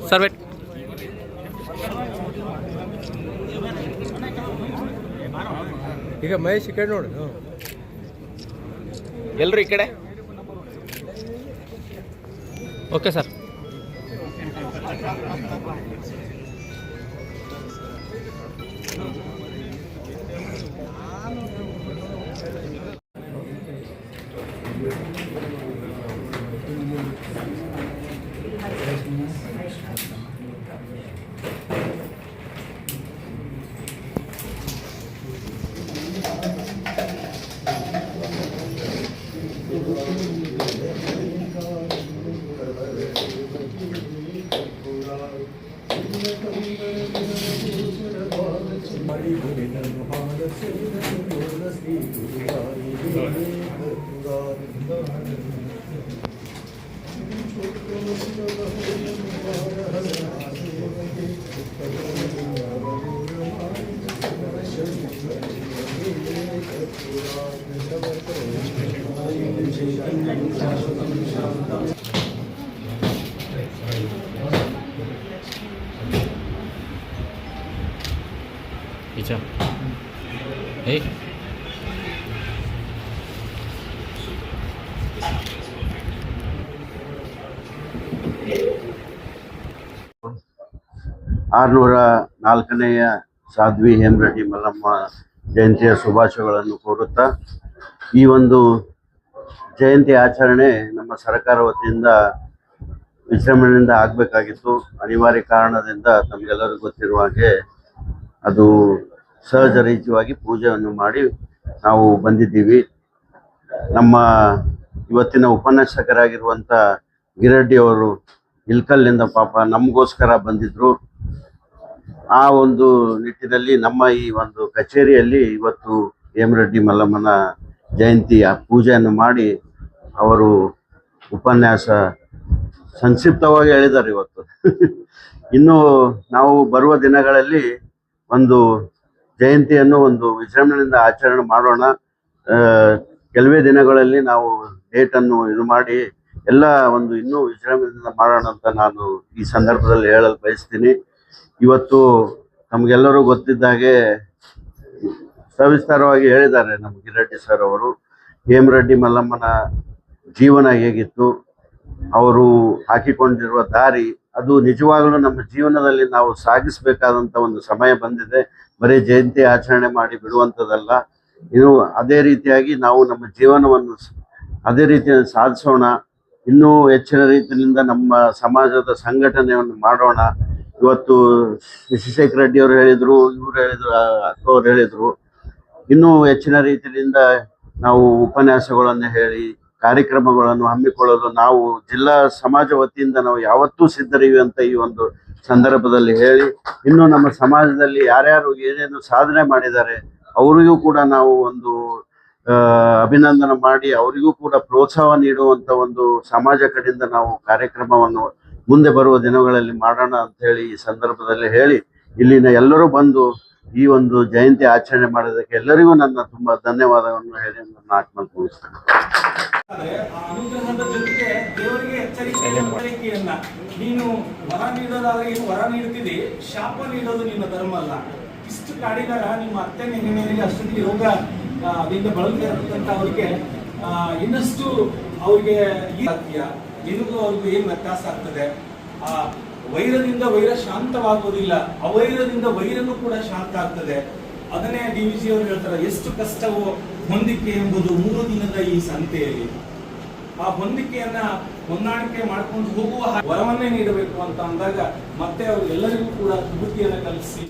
Sir wait. ಈಗ ಮಹೇಶ್ ಈ ಕಡೆ ನೋಡು. ಎಲ್ಲರೂ ಈ ಕಡೆ. Okay sir. Bisa. Hey. ಆರುನೂರ 4ನೇಯ ಸಾಧ್ವಿ ಹೇಮರೆಡ್ಡಿ ಮಲ್ಲಮ್ಮ ಜಯಂತಿಯ ಶುಭಾಶಯಗಳನ್ನು ಕೋರುತ್ತಾ, ಈ ಒಂದು ಜಯಂತಿ ಆಚರಣೆ ನಮ್ಮ ಸರ್ಕಾರ ವತಿಯಿಂದ ವಿಜೃಂಭಣೆಯಿಂದ ಆಗಬೇಕಾಗಿತ್ತು. ಅನಿವಾರ್ಯ ಕಾರಣದಿಂದ ತಮಗೆಲ್ಲರಿಗೂ ಗೊತ್ತಿರುವ ಹಾಗೆ ಅದು ಸಹಜ ರೀತಿಯಾಗಿ ಪೂಜೆಯನ್ನು ಮಾಡಿ ನಾವು ಬಂದಿದ್ದೀವಿ. ನಮ್ಮ ಇವತ್ತಿನ ಉಪನ್ಯಾಸಕರಾಗಿರುವಂಥ ಗಿರಡ್ಡಿ ಅವರು ಇಲ್ಕಲ್ನಿಂದ ಪಾಪ ನಮಗೋಸ್ಕರ ಬಂದಿದ್ದರು. ಆ ಒಂದು ನಿಟ್ಟಿನಲ್ಲಿ ನಮ್ಮ ಈ ಒಂದು ಕಚೇರಿಯಲ್ಲಿ ಇವತ್ತು ಹೇಮರೆಡ್ಡಿ ಮಲ್ಲಮ್ಮನ ಜಯಂತಿಯ ಪೂಜೆಯನ್ನು ಮಾಡಿ ಅವರು ಉಪನ್ಯಾಸ ಸಂಕ್ಷಿಪ್ತವಾಗಿ ಹೇಳಿದ್ದಾರೆ ಇವತ್ತು. ಇನ್ನು ನಾವು ಬರುವ ದಿನಗಳಲ್ಲಿ ಒಂದು ಜಯಂತಿಯನ್ನು ಒಂದು ವಿಜೃಂಭಣೆಯಿಂದ ಆಚರಣೆ ಮಾಡೋಣ. ಕೆಲವೇ ದಿನಗಳಲ್ಲಿ ನಾವು ಡೇಟನ್ನು ಇದು ಮಾಡಿ ಎಲ್ಲ ಒಂದು ಇನ್ನೂ ವಿಜೃಂಭಣೆಯಿಂದ ಮಾಡೋಣ ಅಂತ ನಾನು ಈ ಸಂದರ್ಭದಲ್ಲಿ ಹೇಳಲು ಬಯಸ್ತೀನಿ. ಇವತ್ತು ನಮಗೆಲ್ಲರೂ ಗೊತ್ತಿದ್ದಾಗೆ ಸವಿಸ್ತಾರವಾಗಿ ಹೇಳಿದ್ದಾರೆ ನಮ್ಮ ಗಿರಡ್ಡಿ ಸರ್ ಅವರು. ಹೇಮರೆಡ್ಡಿ ಮಲ್ಲಮ್ಮನ ಜೀವನ ಹೇಗಿತ್ತು, ಅವರು ಹಾಕಿಕೊಂಡಿರುವ ದಾರಿ, ಅದು ನಿಜವಾಗಲೂ ನಮ್ಮ ಜೀವನದಲ್ಲಿ ನಾವು ಸಾಗಿಸಬೇಕಾದಂಥ ಒಂದು ಸಮಯ ಬಂದಿದೆ. ಬರೀ ಜಯಂತಿ ಆಚರಣೆ ಮಾಡಿ ಬಿಡುವಂಥದ್ದಲ್ಲ. ಇನ್ನು ಅದೇ ರೀತಿಯಾಗಿ ನಾವು ನಮ್ಮ ಜೀವನವನ್ನು ಅದೇ ರೀತಿಯಲ್ಲಿ ಸಾಧಿಸೋಣ. ಇನ್ನೂ ಹೆಚ್ಚಿನ ರೀತಿಯಿಂದ ನಮ್ಮ ಸಮಾಜದ ಸಂಘಟನೆಯನ್ನು ಮಾಡೋಣ. ಇವತ್ತು ಶಶಿಶೇಖರ್ ರೆಡ್ಡಿ ಅವರು ಹೇಳಿದರು, ಇವರು ಹೇಳಿದರು, ಅಕ್ಕವ್ರು ಹೇಳಿದರು. ಇನ್ನೂ ಹೆಚ್ಚಿನ ರೀತಿಯಿಂದ ನಾವು ಉಪನ್ಯಾಸಗಳನ್ನು ಹೇಳಿ ಕಾರ್ಯಕ್ರಮಗಳನ್ನು ಹಮ್ಮಿಕೊಳ್ಳಲು ನಾವು ಜಿಲ್ಲಾ ಸಮಾಜ ವತಿಯಿಂದ ನಾವು ಯಾವತ್ತೂ ಸಿದ್ಧರಿವೆ ಅಂತ ಈ ಒಂದು ಸಂದರ್ಭದಲ್ಲಿ ಹೇಳಿ, ಇನ್ನು ನಮ್ಮ ಸಮಾಜದಲ್ಲಿ ಯಾರ್ಯಾರು ಏನೇನು ಸಾಧನೆ ಮಾಡಿದ್ದಾರೆ ಅವರಿಗೂ ಕೂಡ ನಾವು ಒಂದು ಅಭಿನಂದನೆ ಮಾಡಿ ಅವರಿಗೂ ಕೂಡ ಪ್ರೋತ್ಸಾಹ ನೀಡುವಂಥ ಒಂದು ಸಮಾಜ ಕಡೆಯಿಂದ ನಾವು ಕಾರ್ಯಕ್ರಮವನ್ನು ಮುಂದೆ ಬರುವ ದಿನಗಳಲ್ಲಿ ಮಾಡೋಣ ಅಂತ ಹೇಳಿ ಈ ಸಂದರ್ಭದಲ್ಲಿ ಹೇಳಿ, ಇಲ್ಲಿನ ಎಲ್ಲರೂ ಬಂದು ಈ ಒಂದು ಜಯಂತಿ ಆಚರಣೆ ಮಾಡೋದಕ್ಕೆ ಎಲ್ಲರಿಗೂ ನನ್ನ ತುಂಬ ಧನ್ಯವಾದವನ್ನು ಹೇಳಿ ನನ್ನ ಆತ್ಮ ಮುಗಿಸ್ತೇನೆ. ಅನುಗ್ರಹದ ಜೊತೆಗೆ ದೇವರಿಗೆ ಎಚ್ಚರಿಕೆಯನ್ನ ನೀನು ವರ ನೀಡೋದಾದ್ರೆ ಏನು ವರ ನೀಡ್ತಿದ್ದಿ, ಶಾಪ ನೀಡೋದು ನಿನ್ನ ಧರ್ಮ ಅಲ್ಲ. ಇಷ್ಟು ಕಾಡಿದಾರ ನಿಮ್ಮ ಅತ್ತೆ ನೆಗಣಿಯರಿಗೆ ಅಷ್ಟೊಂದು ರೋಗ ಅದರಿಂದ ಬಳಲ್ತಿರತಕ್ಕಂಥ ಅವರಿಗೆ ಇನ್ನಷ್ಟು ಅವ್ರಿಗೆ ನಿನಗೂ ಅವ್ರಿಗೂ ಏನು ವ್ಯತ್ಯಾಸ ಆಗ್ತದೆ. ಆ ವೈರದಿಂದ ವೈರ ಶಾಂತವಾಗುವುದಿಲ್ಲ, ಅವೈರದಿಂದ ವೈರನು ಕೂಡ ಶಾಂತ ಆಗ್ತದೆ. ಅದನ್ನೇ DVG ಅವರು ಹೇಳ್ತಾರೆ, ಎಷ್ಟು ಕಷ್ಟವೋ ಹೊಂದಿಕೆ ಎಂಬುದು 3 ದಿನದ ಈ ಸಂತೆಯಲ್ಲಿ. ಆ ಹೊಂದಿಕೆಯನ್ನ ಹೊಂದಾಣಿಕೆ ಮಾಡ್ಕೊಂಡು ಹೋಗುವ ವರವನ್ನೇ ನೀಡಬೇಕು ಅಂತ ಅಂದಾಗ ಮತ್ತೆ ಅವರು ಎಲ್ಲರಿಗೂ ಕೂಡ ವಿಭೂತಿಯನ್ನು ಕಲಿಸಿ